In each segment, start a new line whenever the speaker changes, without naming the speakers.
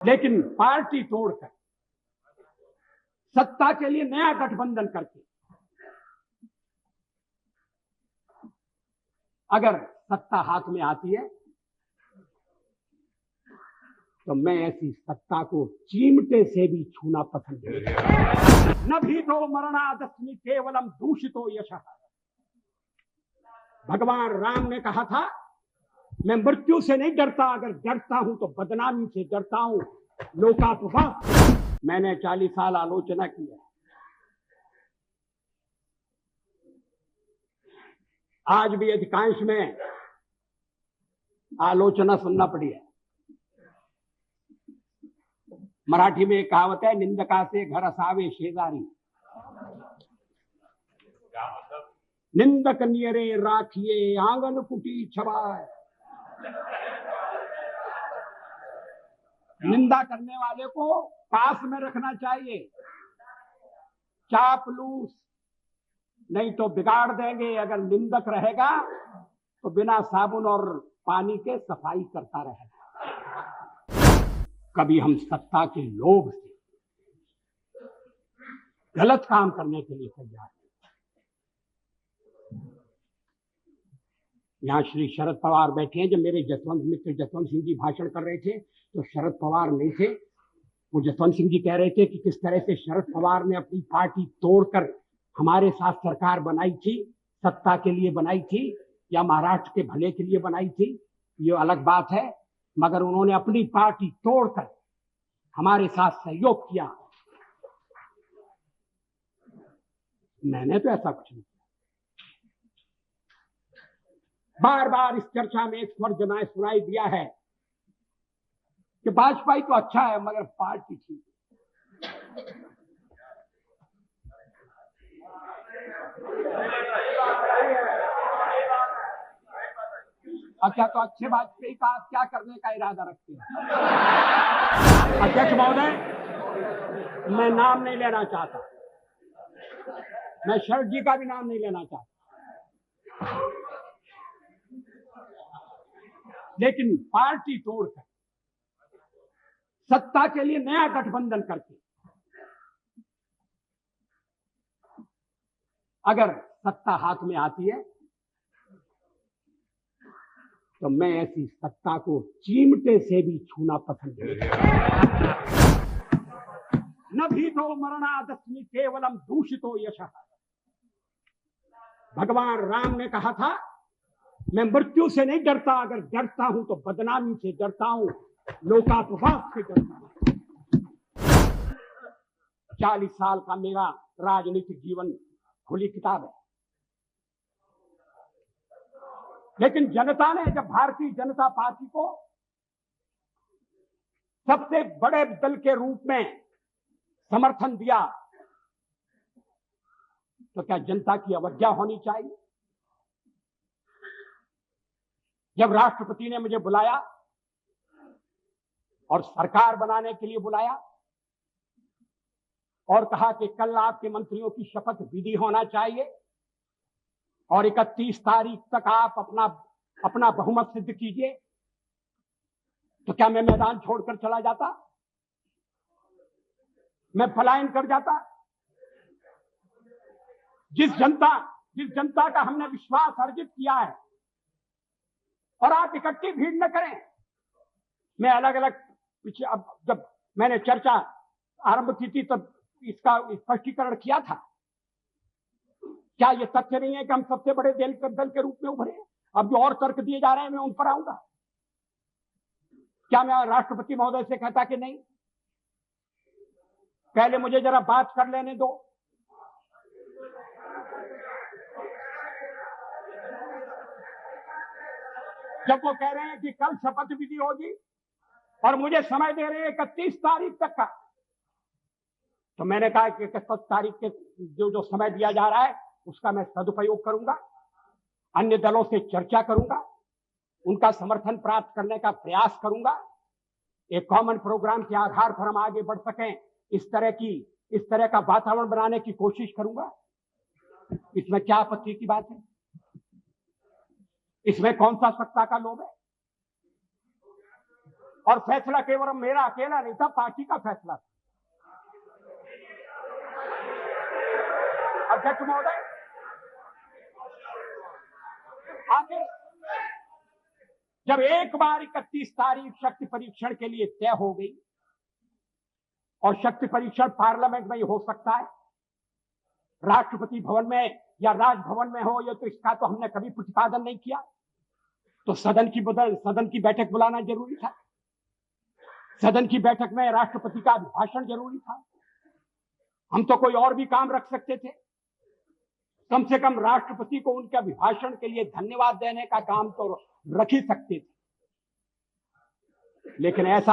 लेकिन पार्टी तोड़कर सत्ता के लिए नया गठबंधन करके अगर सत्ता हाथ में आती है तो मैं ऐसी सत्ता को चिमटे से भी छूना पसंद नहीं करता। न भीतो मरणादस्मि केवलम दूषितो यशः। भगवान राम ने कहा था मैं मृत्यु से नहीं डरता, अगर डरता हूं तो बदनामी से डरता हूं, लोकापवाद। मैंने 40 साल आलोचना की है, आज भी अधिकांश में आलोचना सुनना पड़ी है। मराठी में एक कहावत है, निंदका से घर असावे शेजारी, निंदक नियरे राखिए आंगन कुटी छवाए। निंदा करने वाले को पास में रखना चाहिए, चापलूस नहीं तो बिगाड़ देंगे। अगर निंदक रहेगा तो बिना साबुन और पानी के सफाई करता रहेगा। कभी हम सत्ता के लोभ से गलत काम करने के लिए तैयार हैं। यहां श्री शरद पवार बैठे हैं। जब मेरे मित्र जसवंत सिंह जी भाषण कर रहे थे तो शरद पवार नहीं थे, वो जसवंत सिंह जी कह रहे थे कि किस तरह से शरद पवार ने अपनी पार्टी तोड़कर हमारे साथ सरकार बनाई थी, सत्ता के लिए बनाई थी या महाराष्ट्र के भले के लिए बनाई थी, ये अलग बात है, मगर उन्होंने अपनी पार्टी तोड़कर हमारे साथ सहयोग किया। मैंने तो ऐसा कुछ नहीं किया। बार बार इस चर्चा में एक स्वर सुनाई दिया है कि भाजपा तो अच्छा है मगर पार्टी ठीक है। अच्छा, तो अच्छे वाजपेयी का आप क्या करने का इरादा रखते हैं? अध्यक्ष महोदय, मैं नाम नहीं लेना चाहता, मैं शरद जी का भी नाम नहीं लेना चाहता, लेकिन पार्टी तोड़कर सत्ता के लिए नया गठबंधन करके अगर सत्ता हाथ में आती है तो मैं ऐसी सत्ता को चिमटे से भी छूना पसंद नहीं करता। न भीतो मरणादस्मि केवलम दूषितो यशः। भगवान राम ने कहा था मैं मृत्यु से नहीं डरता, अगर डरता हूं तो बदनामी से डरता हूं, लोकापवाद से डरता हूं। 40 साल का मेरा राजनीतिक जीवन खुली किताब है, लेकिन जनता ने जब भारतीय जनता पार्टी को सबसे बड़े दल के रूप में समर्थन दिया तो क्या जनता की अवज्ञा होनी चाहिए? जब राष्ट्रपति ने मुझे बुलाया और सरकार बनाने के लिए बुलाया और कहा कि कल आपके मंत्रियों की शपथ विधि होना चाहिए और 31 तारीख तक आप अपना बहुमत सिद्ध कीजिए, तो क्या मैं मैदान छोड़कर चला जाता? मैं पलायन कर जाता? जिस जनता का हमने विश्वास अर्जित किया है, और आप इकट्ठी भीड़ न करें। मैं अलग अलग पीछे, अब जब मैंने चर्चा आरंभ की थी तब इसका स्पष्टीकरण किया था। क्या ये तथ्य नहीं है कि हम सबसे बड़े दल के रूप में उभरे हैं? अब जो और तर्क दिए जा रहे हैं मैं उन पर आऊंगा। क्या मैं राष्ट्रपति महोदय से कहता कि नहीं, पहले मुझे जरा बात कर लेने दो, जब वो कह रहे हैं कि कल शपथ विधि होगी और मुझे समय दे रहे हैं 31 तारीख तक का, तो मैंने कहा कि 31 तारीख के जो समय दिया जा रहा है उसका मैं सदुपयोग करूंगा, अन्य दलों से चर्चा करूंगा, उनका समर्थन प्राप्त करने का प्रयास करूंगा, एक कॉमन प्रोग्राम के आधार पर हम आगे बढ़ सकें, इस तरह का वातावरण बनाने की कोशिश करूंगा। इसमें क्या आपत्ति की बात है? इसमें कौन सा सत्ता का लोभ है? और फैसला केवल मेरा अकेला नहीं था, पार्टी का फैसला था। अध्यक्ष महोदय, आखिर जब एक बार 31 तारीख शक्ति परीक्षण के लिए तय हो गई, और शक्ति परीक्षण पार्लियामेंट में ही हो सकता है, राष्ट्रपति भवन में या राजभवन में हो, ये तो इसका तो हमने कभी प्रतिपादन नहीं किया। तो सदन की बैठक बुलाना जरूरी था। सदन की बैठक में राष्ट्रपति का अभिभाषण जरूरी था। हम तो कोई और भी काम रख सकते थे। कम से कम राष्ट्रपति को उनके अभिभाषण के लिए धन्यवाद देने का काम तो रख ही सकते थे। लेकिन ऐसा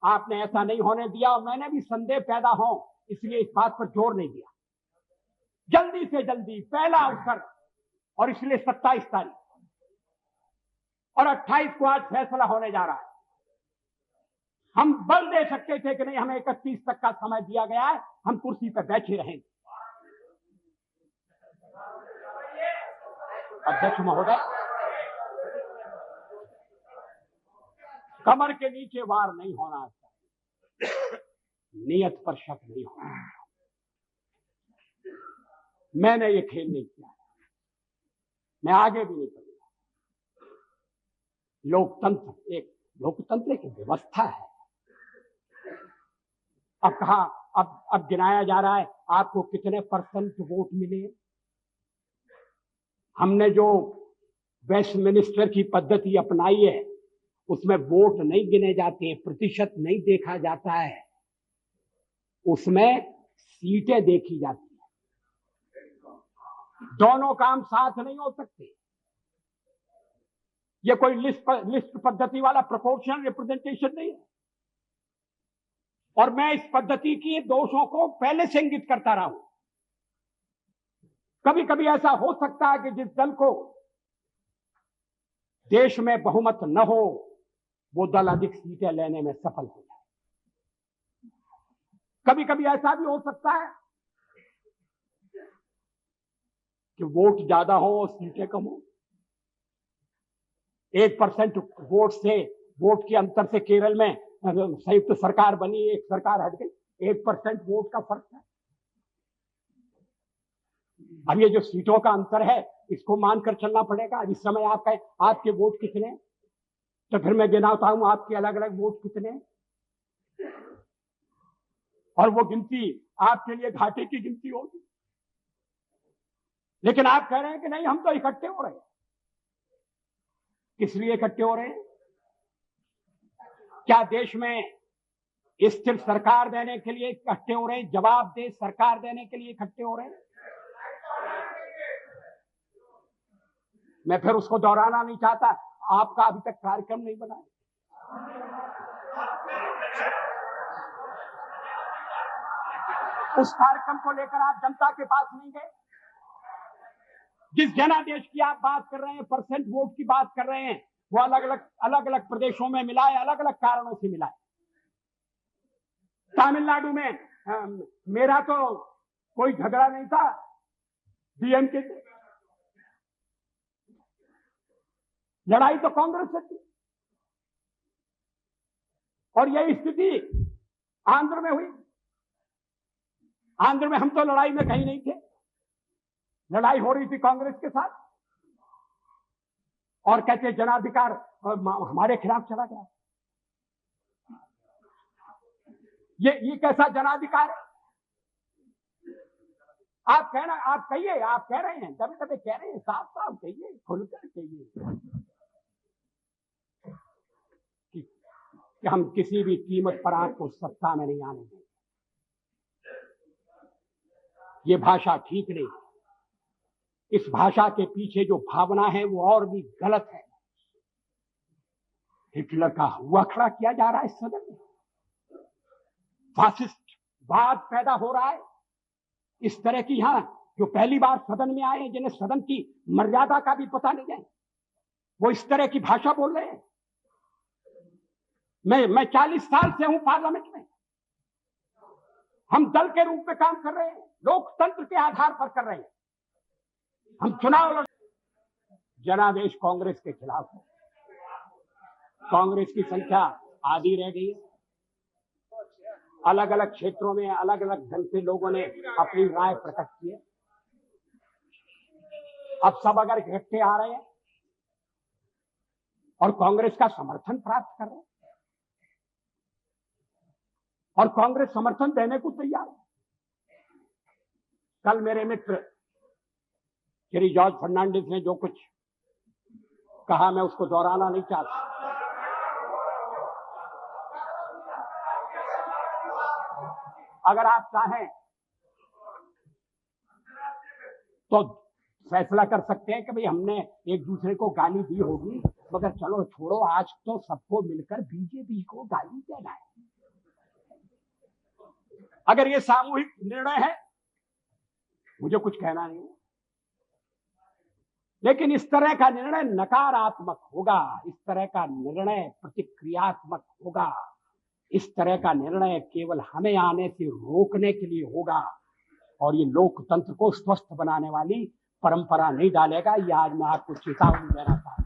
आपने ऐसा नहीं होने दिया, और मैंने भी संदेह पैदा हो इसलिए इस बात पर जोर नहीं दिया। जल्दी से जल्दी पहला अवसर, और इसलिए 27 तारीख और 28 को आज फैसला होने जा रहा है। हम बल दे सकते थे कि नहीं, हमें 31 तक का समय दिया गया है, हम कुर्सी पर बैठे रहेंगे। अध्यक्ष महोदय, कमर के नीचे वार नहीं होना चाहिए, नियत पर शक नहीं होना। मैंने ये खेल नहीं किया, मैं आगे भी नहीं करूंगा। लोकतंत्र एक व्यवस्था है। अब कहा, अब गिनाया जा रहा है आपको कितने % वोट मिले। हमने जो वेस्टमिनिस्टर की पद्धति अपनाई है उसमें वोट नहीं गिने जाते हैं, प्रतिशत नहीं देखा जाता है, उसमें सीटें देखी जाती हैं। दोनों काम साथ नहीं हो सकते। ये कोई लिस्ट पद्धति वाला प्रोपोर्शनल रिप्रेजेंटेशन नहीं है। और मैं इस पद्धति की दोषों को पहले से इंगित करता रहा हूं। कभी कभी ऐसा हो सकता है कि जिस दल को देश में बहुमत न हो, वो दल अधिक सीटें लेने में सफल हो जाए। कभी कभी ऐसा भी हो सकता है कि वोट ज्यादा हो और सीटें कम हो। 1% वोट के अंतर से केरल में संयुक्त सरकार बनी, एक सरकार हट गई। 1% वोट का फर्क है। अब ये जो सीटों का अंतर है, इसको मानकर चलना पड़ेगा। इस समय आपके वोट कितने, तो फिर मैं गिनाता हूं आपके अलग अलग वोट कितने, और वो गिनती आपके लिए घाटे की गिनती होगी। लेकिन आप कह रहे हैं कि नहीं, हम तो इकट्ठे हो रहे हैं। किस लिए इकट्ठे हो रहे हैं? क्या देश में स्थिर सरकार देने के लिए इकट्ठे हो रहे हैं? जवाबदेह सरकार देने के लिए इकट्ठे हो रहे हैं? मैं फिर उसको दोहराना नहीं चाहता। आपका अभी तक कार्यक्रम नहीं बना है। उस कार्यक्रम को लेकर आप जनता के पास नहीं गए। जिस जनादेश की आप बात कर रहे हैं, % वोट की बात कर रहे हैं, वो अलग अलग प्रदेशों में मिला है, अलग अलग कारणों से मिला है। तमिलनाडु में मेरा तो कोई झगड़ा नहीं था डीएमके से, लड़ाई तो कांग्रेस से थी। और यही स्थिति आंध्र में हुई। आंध्र में हम तो लड़ाई में कहीं नहीं थे, लड़ाई हो रही थी कांग्रेस के साथ, और कहते जनाधिकार हमारे खिलाफ चला गया। ये कैसा जनाधिकार है? आप कह रहे हैं, दबे दबे कह रहे हैं, साफ साफ कहिए, खुलकर कहिए कि हम किसी भी कीमत पर आपको सत्ता में नहीं आने देंगे। ये भाषा ठीक नहीं। इस भाषा के पीछे जो भावना है वो और भी गलत है। हिटलर का हुआ खड़ा किया जा रहा है इस सदन में। फासिस्ट वाद पैदा हो रहा है। इस तरह की यहां जो पहली बार सदन में आए, जिन्हें सदन की मर्यादा का भी पता नहीं है, वो इस तरह की भाषा बोल रहे हैं। मैं 40 साल से हूं पार्लियामेंट में। हम दल के रूप में काम कर रहे हैं, लोकतंत्र के आधार पर कर रहे हैं। हम चुनाव लड़, जनादेश कांग्रेस के खिलाफ है। कांग्रेस की संख्या आधी रह गई है। अलग अलग क्षेत्रों में अलग अलग ढंग से लोगों ने अपनी राय प्रकट की है। अब सब अगर इकट्ठे आ रहे हैं और कांग्रेस का समर्थन प्राप्त कर रहे हैं और कांग्रेस समर्थन देने को तैयार है। कल मेरे मित्र श्री जॉर्ज फर्नांडिस ने जो कुछ कहा, मैं उसको दोहराना नहीं चाहता। अगर आप चाहें तो फैसला कर सकते हैं कि भाई हमने एक दूसरे को गाली दी होगी, मगर चलो छोड़ो, आज तो सबको मिलकर बीजेपी को गाली देना है। अगर ये सामूहिक निर्णय है, मुझे कुछ कहना नहीं, लेकिन इस तरह का निर्णय नकारात्मक होगा, इस तरह का निर्णय प्रतिक्रियात्मक होगा, इस तरह का निर्णय केवल हमें आने से रोकने के लिए होगा और ये लोकतंत्र को स्वस्थ बनाने वाली परंपरा नहीं डालेगा। ये आज मैं आपको चेतावनी देना चाहता हूं।